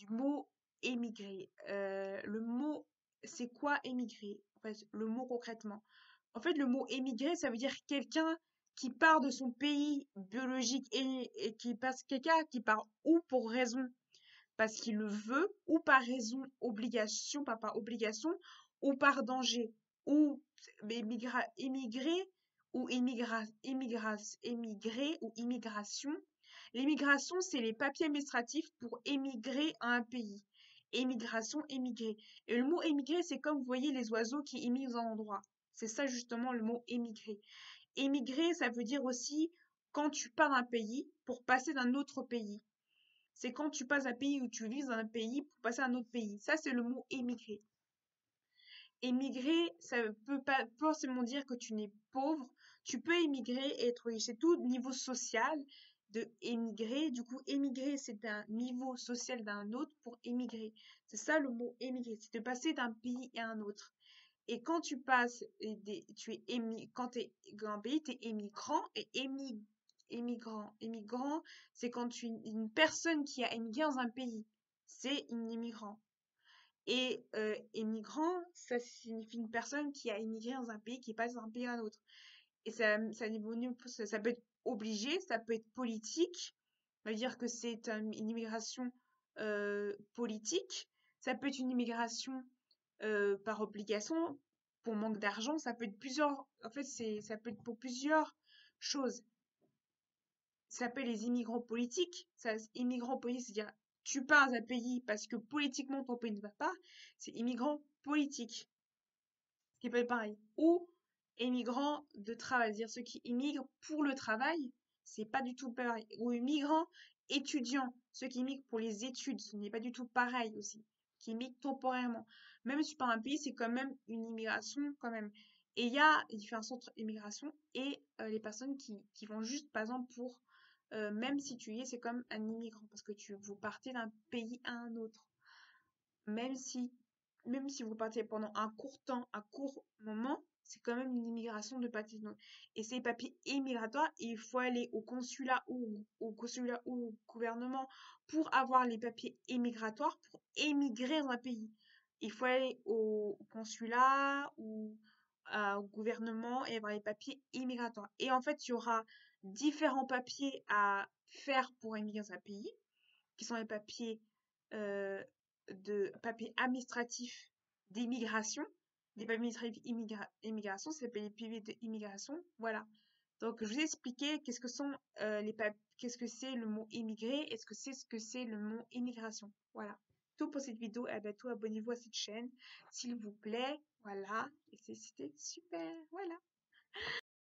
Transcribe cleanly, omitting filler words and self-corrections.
du mot émigrer. Le mot, c'est quoi émigrer? En fait, le mot concrètement. En fait, le mot émigrer, ça veut dire quelqu'un qui part de son pays biologique et qui passe quelqu'un qui part ou pour raison parce qu'il le veut, ou par raison obligation, pas par obligation, ou par danger, ou émigrer, ou émigrer, ou immigration. L'immigration, c'est les papiers administratifs pour émigrer à un pays. Émigration, émigrer. Et le mot émigrer, c'est comme vous voyez les oiseaux qui immigrent un endroit. C'est ça justement le mot émigrer. Émigrer, ça veut dire aussi quand tu pars d'un pays pour passer d'un autre pays. C'est quand tu passes d'un pays où tu vis dans un pays pour passer à un autre pays. Ça, c'est le mot émigrer. Émigrer, ça peut pas forcément dire que tu n'es pauvre. Tu peux émigrer et être riche. C'est tout niveau social de émigrer. Du coup, émigrer, c'est un niveau social d'un autre pour émigrer. C'est ça le mot émigrer. C'est de passer d'un pays à un autre. Et quand tu passes, tu es quand tu es dans un pays, tu es émigrant et émigrant. Émigrant, c'est quand tu une personne qui a émigré dans un pays. C'est un immigrant. Et émigrant, ça signifie une personne qui a émigré dans un pays, qui passe d'un pays à un autre. Et ça peut être obligé, ça peut être politique. Ça veut dire que c'est une immigration politique. Ça peut être une immigration par obligation, pour manque d'argent. Ça peut être plusieurs. En fait, ça peut être pour plusieurs choses. Ça s'appelle les immigrants politiques. Immigrants politiques, c'est-à-dire tu pars d'un pays parce que politiquement ton pays ne va pas. C'est immigrant politique, ce qui peut être pareil. Ou immigrants de travail, c'est-à-dire ceux qui immigrent pour le travail. C'est pas du tout pareil. Ou immigrants étudiants, ceux qui immigrent pour les études. Ce n'est pas du tout pareil aussi. Qui immigrent temporairement. Même si tu pars d'un pays, c'est quand même une immigration quand même. Et il y a différents centres d'immigration et les personnes qui vont juste, par exemple, pour même si tu y es, c'est comme un immigrant parce que vous partez d'un pays à un autre. Même si, même si vous partez pendant un court temps, un court moment, c'est quand même une immigration de partie. Et ces papiers immigratoires, il faut aller au consulat ou au gouvernement pour avoir les papiers immigratoires pour émigrer dans un pays. Il faut aller au consulat ou au gouvernement et avoir les papiers immigratoires. Et en fait, il y aura différents papiers à faire pour émigrer dans un pays, qui sont les papiers papiers administratifs d'immigration, des papiers administratifs immigration, ça s'appelle les papiers d'immigration, voilà. Donc je vous ai expliqué qu'est-ce que sont qu'est-ce que c'est le mot immigré, et ce que c'est le mot immigration, voilà. Tout pour cette vidéo, et à bientôt, abonnez-vous à cette chaîne, s'il vous plaît, voilà, et c'était super, voilà.